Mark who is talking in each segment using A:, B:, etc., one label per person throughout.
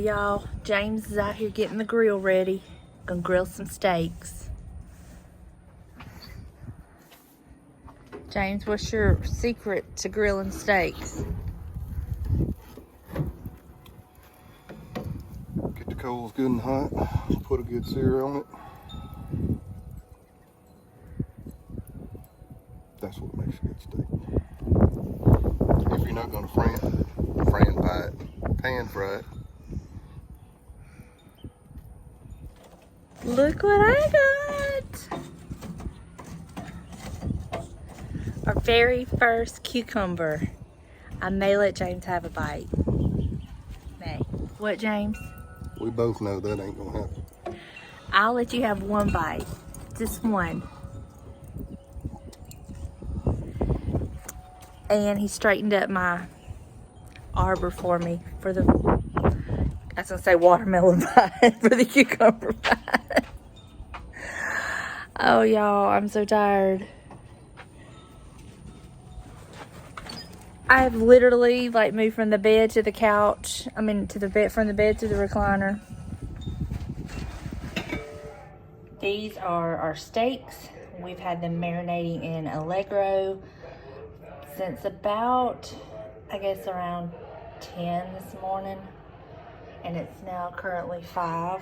A: y'all, James is out here getting the grill ready. Gonna grill some steaks. James, what's your secret to grilling steaks?
B: Get the coals good and hot. Put a good sear on it. That's what makes a good steak. If you're not gonna pan fry it.
A: Look what I got! Our very first cucumber. I may let James have a bite. May. What, James?
B: We both know that ain't gonna happen.
A: I'll let you have one bite. Just one. And he straightened up my arbor for me for the, I was gonna say watermelon pie, for the cucumber pie. Oh, y'all, I'm so tired. I've literally like moved from the bed to the couch. I mean, from the bed to the recliner. These are our steaks. We've had them marinating in Allegro since about, I guess, around 10 this morning. And it's now currently 5.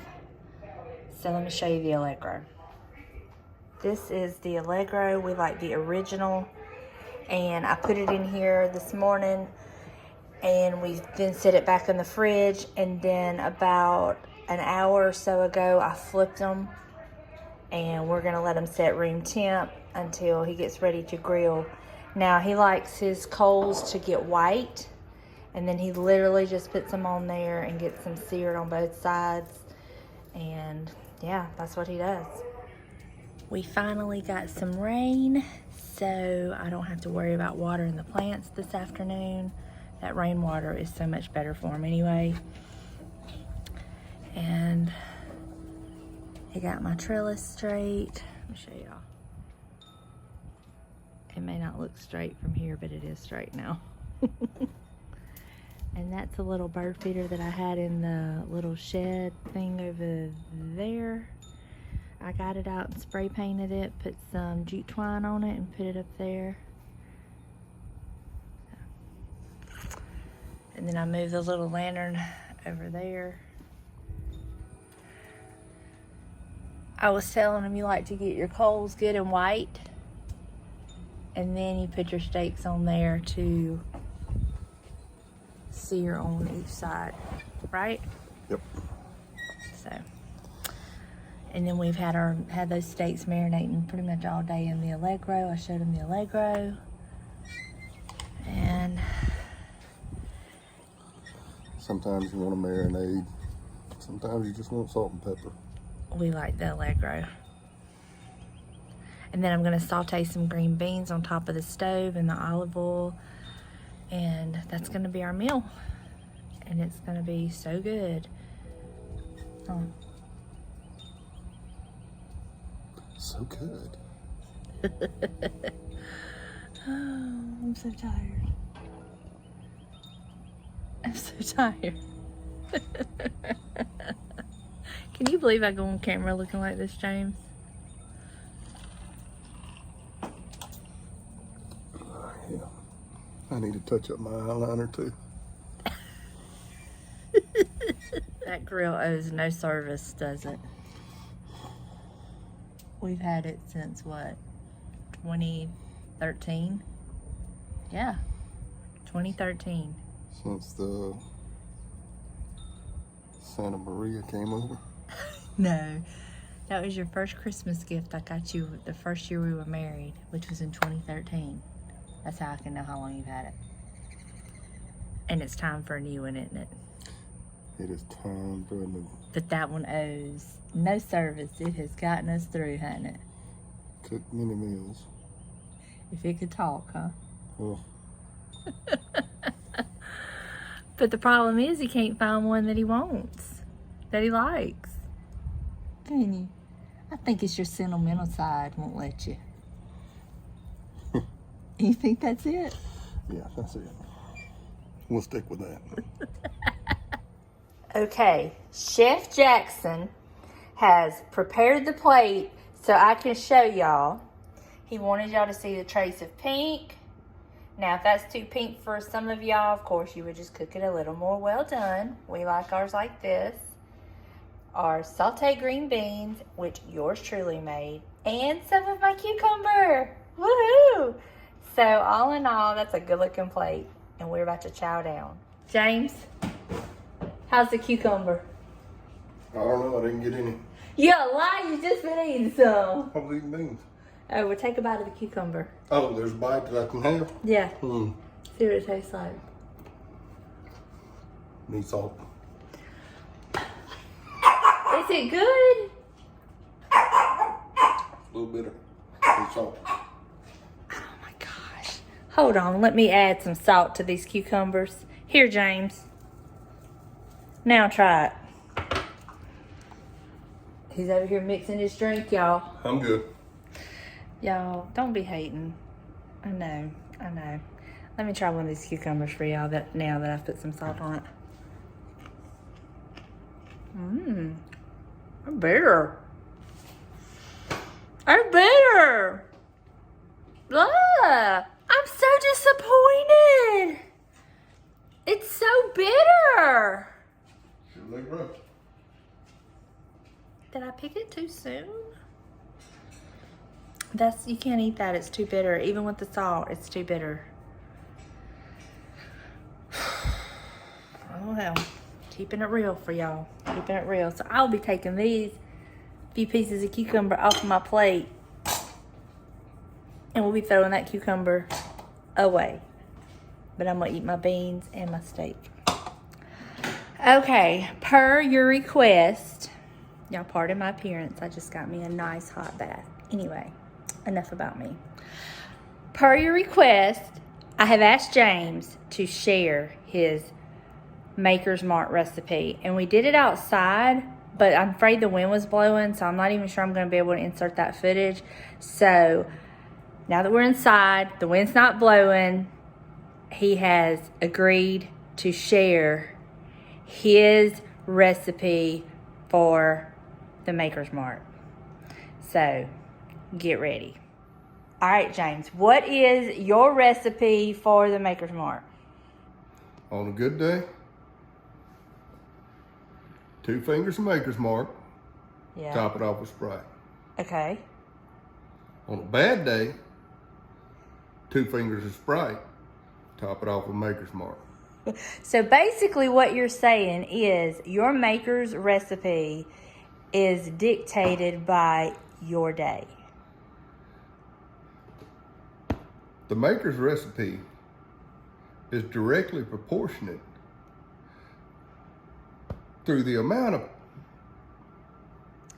A: So let me show you the Allegro. This is the Allegro. We like the original. And I put it in here this morning. And we then set it back in the fridge. And then about an hour or so ago, I flipped them. And we're going to let them set room temp until he gets ready to grill. Now, he likes his coals to get white. And then he literally just puts them on there and gets them seared on both sides. And yeah, that's what he does. We finally got some rain, so I don't have to worry about watering the plants this afternoon. That rainwater is so much better for them anyway. And I got my trellis straight. Let me show y'all. It may not look straight from here, but it is straight now. And that's a little bird feeder that I had in the little shed thing over there. I got it out and spray painted it, put some jute twine on it and put it up there. And then I moved the little lantern over there. I was telling him you like to get your coals good and white. And then you put your steaks on there to sear on each side, right?
B: Yep.
A: So, and then we've had those steaks marinating pretty much all day in the Allegro. I showed him the Allegro. And
B: sometimes you want to marinade. Sometimes you just want salt and pepper.
A: We like the Allegro. And then I'm going to saute some green beans on top of the stove in the olive oil. And that's going to be our meal. And it's going to be so good. Oh.
B: So good.
A: Oh, I'm so tired. I'm so tired. Can you believe I go on camera looking like this, James?
B: Yeah. I need to touch up my eyeliner too.
A: That grill owes no service, does it? We've had it since what? 2013? Yeah, 2013.
B: Since the Santa Maria came over?
A: No, that was your first Christmas gift I got you the first year we were married, which was in 2013. That's how I can know how long you've had it. And it's time for a new one, isn't it?
B: It is time for a new one.
A: But that one owes no service. It has gotten us through, hasn't it?
B: Cooked many meals.
A: If it could talk, huh?
B: Well.
A: But the problem is he can't find one that he wants, that he likes. Can you? I think it's your sentimental side won't let you. You think that's it?
B: Yeah, that's it. We'll stick with that.
A: Okay, Chef Jackson has prepared the plate so I can show y'all. He wanted y'all to see the trace of pink. Now, if that's too pink for some of y'all, of course, you would just cook it a little more well done. We like ours like this. Our sauteed green beans, which yours truly made, and some of my cucumber. Woohoo! So, all in all, that's a good looking plate, and we're about to chow down. James, how's the cucumber?
B: I don't know. I didn't get any.
A: You lie, you just been eating some.
B: I was eating beans.
A: Oh, we'll take a bite of the cucumber.
B: Oh, there's a bite that I can have?
A: Yeah. See
B: Hmm.
A: what it tastes like.
B: Need salt.
A: Is it good?
B: A little bitter. Need salt.
A: Oh my gosh. Hold on, let me add some salt to these cucumbers. Here, James. Now try it. He's over here mixing his drink, y'all.
B: I'm good.
A: Y'all, don't be hating. I know. Let me try one of these cucumbers for y'all now that I've put some salt on it. They're bitter. They're bitter. Ugh, I'm so disappointed. It's so bitter.
B: Should look rough.
A: Did I pick it too soon? You can't eat that. It's too bitter. Even with the salt, it's too bitter. Oh hell. Keeping it real for y'all. Keeping it real. So I'll be taking these few pieces of cucumber off of my plate. And we'll be throwing that cucumber away. But I'm going to eat my beans and my steak. Okay. Per your request. Y'all pardon my appearance. I just got me a nice hot bath. Anyway, enough about me. Per your request, I have asked James to share his Maker's Mark recipe. And we did it outside, but I'm afraid the wind was blowing, so I'm not even sure I'm going to be able to insert that footage. So now that we're inside, the wind's not blowing, he has agreed to share his recipe for the Maker's Mark. So get ready. All right, James, what is your recipe for the Maker's Mark?
B: On a good day, 2 fingers of Maker's Mark.
A: Yeah.
B: Top it off with Sprite.
A: Okay.
B: On a bad day, 2 fingers of Sprite. Top it off with Maker's Mark.
A: So basically what you're saying is your Maker's recipe is dictated by your day.
B: The Maker's recipe is directly proportionate through the amount of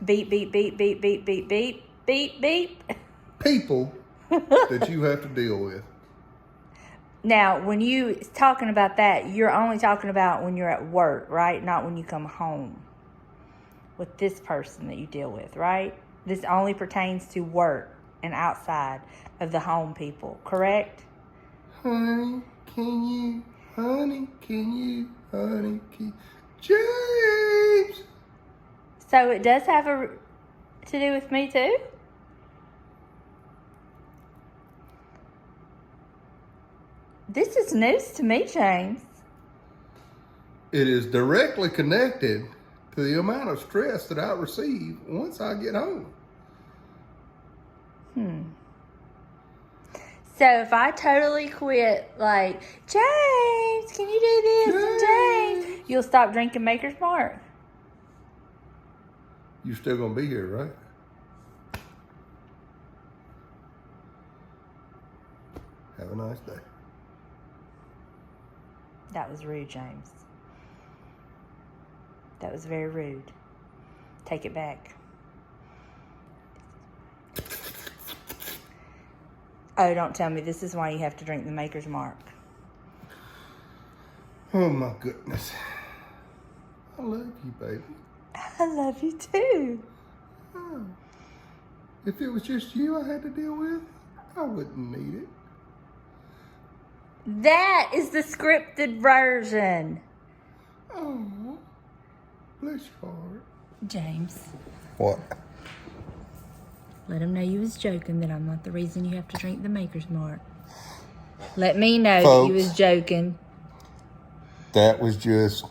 A: Beep, beep, beep, beep, beep, beep, beep, beep, beep.
B: people that you have to deal with.
A: Now, when you talking about that, you're only talking about when you're at work, right? Not when you come home with this person that you deal with, right? This only pertains to work and outside of the home people, correct?
B: Honey, can you? Honey, can you? Honey, can James!
A: So it does have to do with me too? This is news to me, James.
B: It is directly connected to the amount of stress that I receive once I get home.
A: So if I totally quit, like, James, can you do this? And James, you'll stop drinking Maker's Mark.
B: You still gonna be here, right? Have a nice day.
A: That was rude, James. That was very rude. Take it back. Oh, don't tell me this is why you have to drink the Maker's Mark.
B: Oh my goodness. I love you, baby.
A: I love you too.
B: Oh. If it was just you I had to deal with, I wouldn't need it.
A: That is the scripted version.
B: Oh. Bless your heart.
A: James,
B: What?
A: let him know you was joking, that I'm not the reason you have to drink the Maker's Mark. Let me know
B: Folks,
A: that you was joking.
B: That was just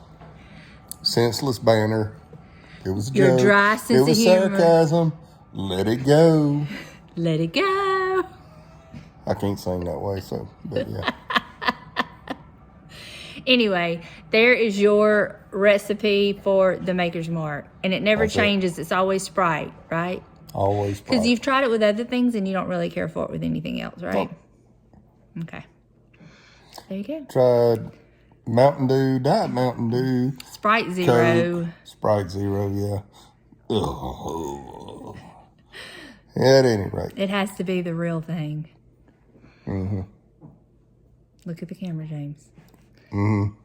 B: senseless banter. It was a
A: Your
B: joke.
A: dry sense
B: It
A: of
B: was
A: humor.
B: sarcasm. Let it go.
A: Let it go.
B: I can't sing that way, so, but yeah.
A: Anyway, there is your recipe for the Maker's Mark. And it never
B: That's it.
A: changes. It's always Sprite, right?
B: Always
A: Because
B: Sprite.
A: you've tried it with other things and you don't really care for it with anything else, right?
B: Nope.
A: Okay. There you go.
B: Tried Mountain Dew, Diet Mountain Dew.
A: Sprite Zero.
B: Coke, Sprite Zero, yeah. Ugh. At any rate.
A: It has to be the real thing.
B: Mm-hmm.
A: Look at the camera, James.
B: Mm-hmm.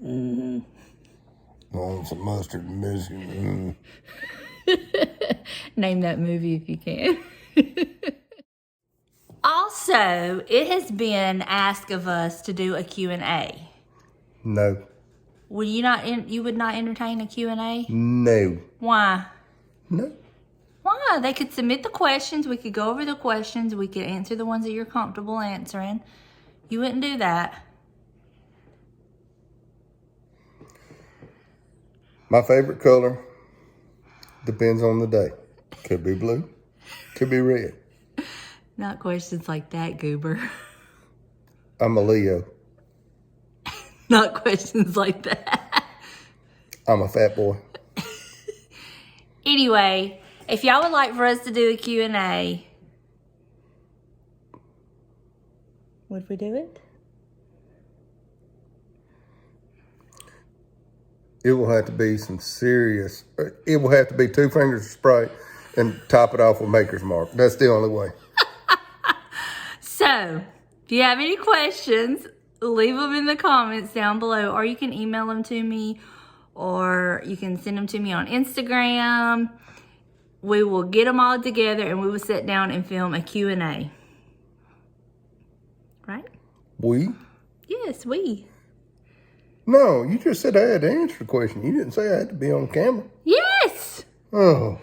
B: Mm-hmm. Oh, some mustard and biscuit.
A: Name that movie if you can. Also, it has been asked of us to do a Q&A.
B: No.
A: Would you not? You would not entertain a Q&A?
B: No.
A: Why?
B: No.
A: Why? They could submit the questions. We could go over the questions. We could answer the ones that you're comfortable answering. You wouldn't do that.
B: My favorite color depends on the day. Could be blue. Could be red.
A: Not questions like that, Goober.
B: I'm a Leo.
A: Not questions like that.
B: I'm a fat boy.
A: Anyway, if y'all would like for us to do a Q&A, would we do it?
B: It will have to be some serious, it will have to be 2 fingers of Sprite and top it off with Maker's Mark. That's the only way.
A: So, if you have any questions, leave them in the comments down below, or you can email them to me, or you can send them to me on Instagram. We will get them all together and we will sit down and film a Q&A. Right?
B: We?
A: Yes, we.
B: No, you just said I had to answer the question. You didn't say I had to be on camera.
A: Yes!
B: Oh.